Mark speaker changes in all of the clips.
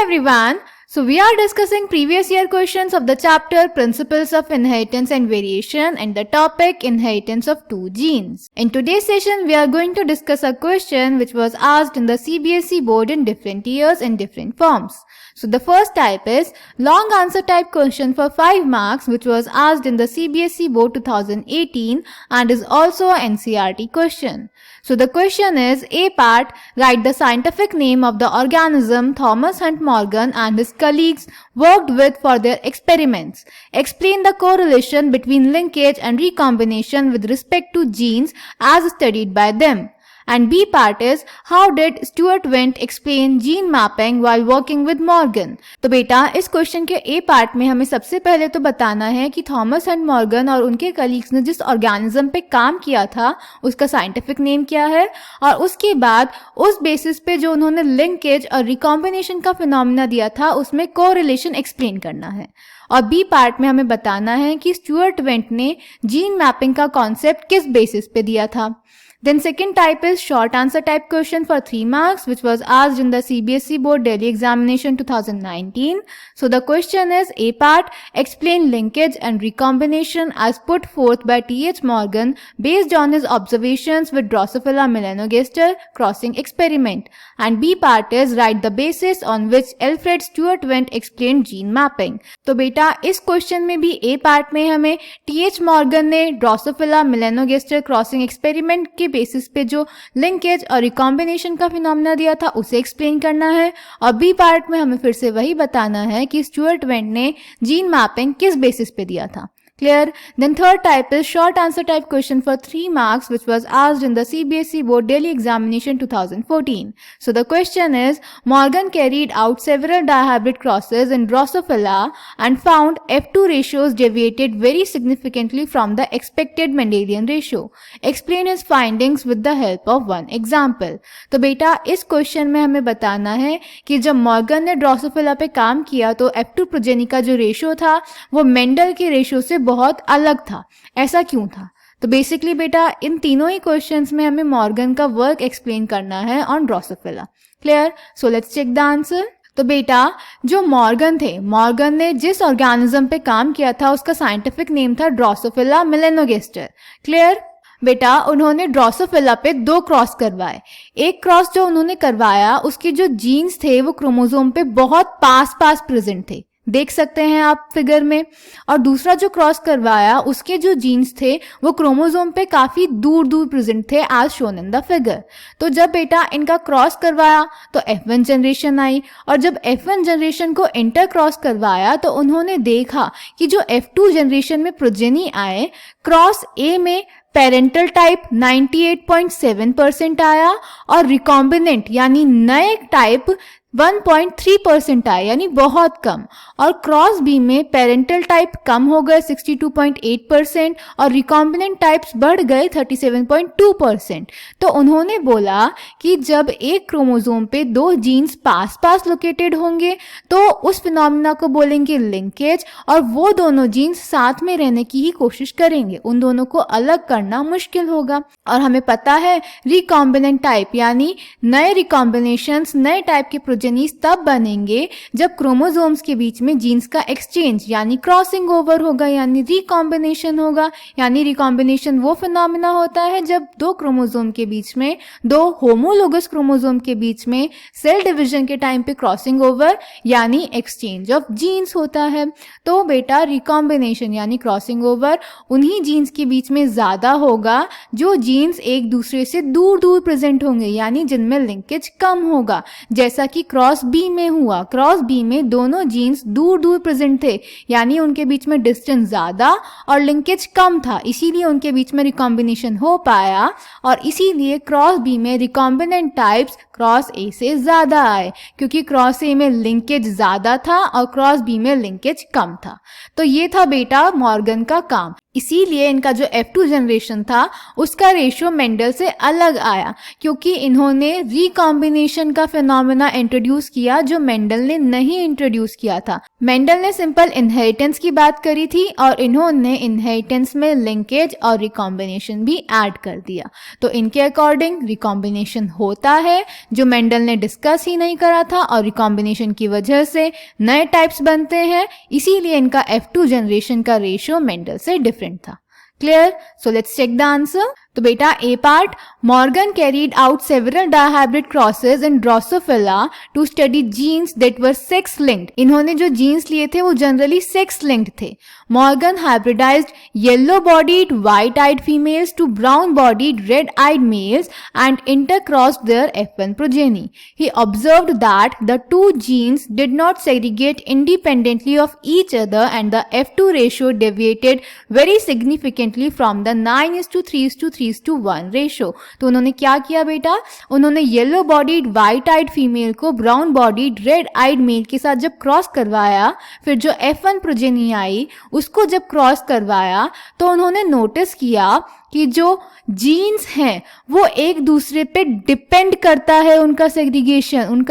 Speaker 1: everyone. So we are discussing previous year questions of the chapter Principles of Inheritance and Variation and the topic Inheritance of Two Genes. In today's session, we are going to discuss a question which was asked in the CBSE board in different years and different forms. So the first type is long answer type question for 5 marks which was asked in the CBSE board 2018 and is also a NCERT question. So the question is A part, write the scientific name of the organism Thomas Hunt Morgan and his colleagues worked with for their experiments. Explain the correlation between linkage and recombination with respect to genes as studied by them. And B part is how did Stuart Wendt explain gene mapping while working with Morgan. तो बेटा इस question के A part में हमें सबसे पहले तो बताना है कि थॉमस हंट मॉर्गन और उनके कलीग्स ने जिस ऑर्गेनिज्म पे काम किया था उसका साइंटिफिक नेम क्या है, और उसके बाद उस बेसिस पे जो उन्होंने लिंकेज और रिकॉम्बिनेशन का फिनोमेना दिया था उसमें कोरिलेशन एक्सप्लेन करना है. और बी पार्ट में हमें बताना है कि स्टुअर्ट वेंट ने जीन मैपिंग का कॉन्सेप्ट किस बेसिस पे दिया था. Then second type is short answer type question for 3 marks which was asked in the CBSE board Delhi examination 2019. So the question is A part, explain linkage and recombination as put forth by T.H. Morgan based on his observations with Drosophila melanogaster crossing experiment. And B part is write the basis on which Alfred Stuart Wendt explained gene mapping. तो बेटा इस question में भी A part में हमें T.H. Morgan ने Drosophila melanogaster crossing experiment के basis पे जो लिंकेज और रिकॉम्बिनेशन का फिनोमेना दिया था उसे एक्सप्लेन करना है, और बी पार्ट में हमें फिर से वही बताना है कि स्टुअर्ट वेंट ने जीन मैपिंग किस बेसिस पे दिया था. Clear? Then third type is short answer type question for 3 marks which was asked in the CBSE board Delhi examination 2014. So the question is Morgan carried out several dihybrid crosses in Drosophila and found F2 ratios deviated very significantly from the expected Mendelian ratio. Explain his findings with the help of one example. तो बेटा इस question में हमें बताना है कि जब Morgan ने ड्रोसोफिला पे काम किया तो F2 प्रोजेनी का जो रेशियो था वो मेंडल के रेशियो से बहुत अलग था. ऐसा क्यों था? तो बेसिकली बेटा इन तीनों ही क्वेश्चंस में हमें मॉर्गन का वर्क एक्सप्लेन करना है on Drosophila. Clear? So let's check the answer. तो बेटा जो मॉर्गन थे, मॉर्गन ने जिस ऑर्गेनिज्म पे काम किया था उसका साइंटिफिक नेम था ड्रोसोफिला मेलेनोगेस्टर. क्लियर? बेटा उन्होंने ड्रोसोफिला पे 2 क्रॉस करवाए. एक क्रॉस जो उन्होंने करवाया उसके जो जीन्स थे वो क्रोमोसोम पे बहुत पास प्रेजेंट थे, देख सकते हैं आप फिगर में. और दूसरा जो क्रॉस करवाया उसके जो जीन्स थे वो क्रोमोसोम पे काफी दूर प्रेजेंट थे as shown in the figure. तो जब बेटा इनका क्रॉस करवाया तो F1 जनरेशन आई, और जब F1 जनरेशन को इंटर क्रॉस करवाया तो उन्होंने देखा कि जो F2 जनरेशन में प्रोजेनी आए क्रॉस ए में पेरेंटल टाइप 98.7% आया और रिकॉम्बिनेंट यानी नए टाइप 1.3% आए, यानी बहुत कम. और क्रॉस बी में पेरेंटल टाइप कम हो गए 62.8% और रिकॉम्बिनेंट टाइप्स बढ़ गए 37.2%. तो उन्होंने बोला कि जब एक क्रोमोसोम पे 2 जीन्स पास लोकेटेड होंगे तो उस फिनोमेना को बोलेंगे लिंकेज, और वो दोनों जीन्स साथ में रहने की ही कोशिश करेंगे, उन दोनों को अलग करना मुश्किल होगा. और हमें पता है रिकॉम्बिनेंट टाइप यानी नए रिकॉम्बिनेशंस नए टाइप के प्रोजेनीज तब बनेंगे जब क्रोमोसोम्स के बीच में जीन्स का एक्सचेंज यानी क्रॉसिंग ओवर होगा, यानी रिकॉम्बिनेशन होगा. यानी रिकॉम्बिनेशन वो फिनोमेना होता है जब 2 क्रोमोसोम के बीच में 2 होमोलोगस क्रोमोसोम के बीच में सेल डिवीजन के टाइम पे क्रॉसिंग ओवर यानी एक्सचेंज ऑफ जीन्स होता है. तो बेटा रिकॉम्बिनेशन यानी क्रॉसिंग ओवर उन्हीं जीन्स के बीच में ज्यादा होगा जो जीन्स एक दूसरे से दूर प्रेजेंट होंगे, यानी जिनमें लिंकेज कम होगा, जैसा कि क्रॉस बी में हुआ. क्रॉस बी में दोनों जीन्स दूर प्रेजेंट थे, यानी उनके बीच में डिस्टेंस ज्यादा और लिंकेज कम था, इसीलिए उनके बीच में रिकॉम्बिनेशन हो पाया, और इसीलिए क्रॉस बी में रिकॉम्बिनेंट टाइप्स क्रॉस ए से ज्यादा आए, क्योंकि क्रॉस ए में लिंकेज ज्यादा था और क्रॉस बी में लिंकेज कम था. तो ये था बेटा मॉर्गन का काम. इसीलिए इनका जो F2 जनरेशन था उसका रेशियो मेंडल से अलग आया, क्योंकि इन्होंने रिकॉम्बिनेशन का फिनोमेना इंट्रोड्यूस किया जो मेंडल ने नहीं इंट्रोड्यूस किया था। मेंडल ने सिंपल इनहेरिटेंस की बात करी थी और इन्होंने इनहेरिटेंस में लिंकेज और रिकॉम्बिनेशन भी ऐड कर दिया। तो इनके अकॉर्डिंग रिकॉम्बिनेशन होता है जो मेंडल ने डिस्कस ही नहीं करा था, और रिकॉम्बिनेशन की वजह से नए टाइप्स बनते हैं, इसीलिए इनका F2 जनरेशन का रेशियो मेंडल से डिफरेंट था। Clear? So let's check the answer. तो बेटा A part, Morgan carried out several dihybrid crosses in Drosophila to study genes that were sex linked. इन्होंने जो जीन्स लिए थे वो जनरली सेक्स लिंक्ड थे। Morgan hybridised yellow bodied white eyed females to brown bodied red eyed males and intercrossed their F1 progeny. He observed that the two genes did not segregate independently of each other and the F2 ratio deviated very significantly from the 9:3:3:1 ratio. तो उन्होंने क्या किया बेटा, उन्होंने yellow bodied white eyed female को brown bodied red eyed male के साथ जब क्रॉस करवाया, फिर जो F1 प्रोजेनी आई उसको जब क्रॉस करवाया, तो उन्होंने नोटिस किया कि जो जीन्स हैं वो एक दूसरे पे डिपेंड करता है, उनका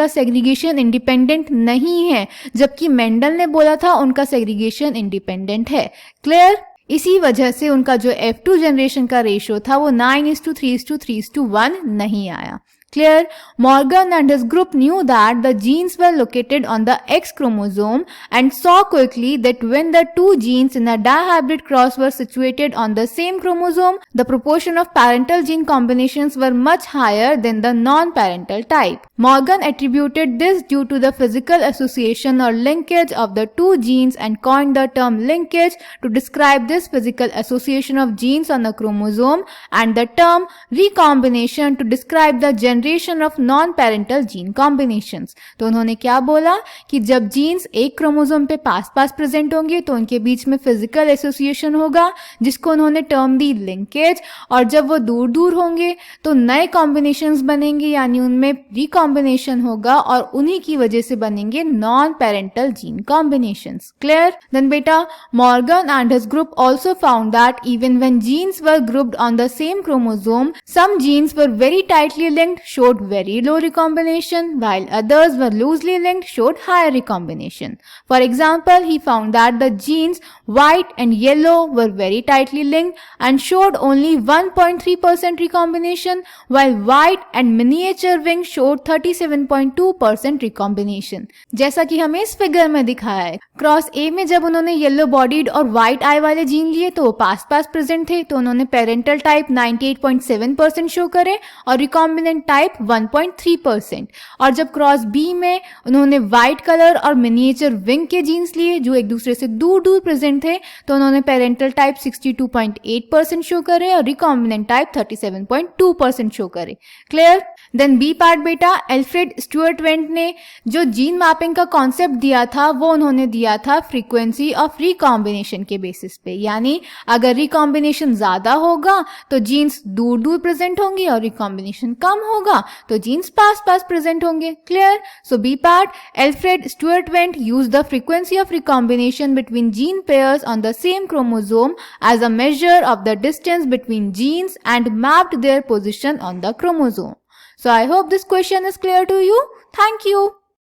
Speaker 1: सेग्रीगेशन इंडिपेंडेंट नहीं है, जबकि मेंडल ने बोला था उनका सेग्रीगेशन इंडिपेंडेंट है। क्लियर? इसी वजह से उनका जो F2 जनरेशन का रेशियो था वो 9:3:3:1 नहीं आया। Clear? Morgan and his group knew that the genes were located on the X chromosome and saw quickly that when the two genes in a dihybrid cross were situated on the same chromosome, the proportion of parental gene combinations were much higher than the non-parental type. Morgan attributed this due to the physical association or linkage of the two genes and coined the term linkage to describe this physical association of genes on a chromosome, and the term recombination to describe the generation of non parental gene combinations. तो उन्होंने क्या बोला कि जब jeans एक chromosome पे पास पास present होंगे तो उनके बीच में फिजिकल एसोसिएशन होगा, जिसको उन्होंने टर्म दी लिंकेज, और जब वो दूर दूर होंगे तो नए कॉम्बिनेशंस बनेंगे, यानी उनमें रिकॉम्बिनेशन होगा और उन्हीं की वजह से बनेंगे non parental gene combinations. Clear? Then बेटा, Morgan and his group also found that even when genes were grouped on the same chromosome, some genes were very tightly linked, showed very low recombination, while others were loosely linked, showed higher recombination. For example, he found that the genes white and yellow were very tightly linked and showed only 1.3% recombination, while white and miniature wing showed 37.2% recombination. जैसा कि हमें इस figure में दिखाया है, cross ए में जब उन्होंने येलो बॉडीड और व्हाइट आई वाले जीन लिए तो वो पास पास प्रेजेंट थे, तो उन्होंने पेरेंटल टाइप 98.7% शो करे और रिकॉम्बिनेंट टाइप 1.3%। और जब क्रॉस बी में उन्होंने व्हाइट कलर और मिनिएचर विंग के जीन्स लिए जो एक दूसरे से दूर दूर प्रेजेंट थे, तो उन्होंने पेरेंटल टाइप 62.8% शो करे और रिकॉम्बिनेंट टाइप 37.2% शो करे। क्लियर? देन बी पार्ट बेटा, एल्फ्रेड स्टुअर्ट वेंट ने जो जीन मैपिंग का कॉन्सेप्ट दिया था वो उन्होंने दिया था फ्रीक्वेंसी ऑफ रिकॉम्बिनेशन के बेसिस पे, यानी अगर रिकॉम्बिनेशन ज्यादा होगा तो जीन्स दूर दूर प्रेजेंट होंगी और रिकॉम्बिनेशन कम होगा तो जीन्स पास पास प्रेजेंट होंगे। Clear? So B part, Alfred Sturtevant used the frequency of recombination between gene pairs on the same chromosome as a measure of the distance between genes and mapped their position on the chromosome. So I hope this question is clear to you. Thank you.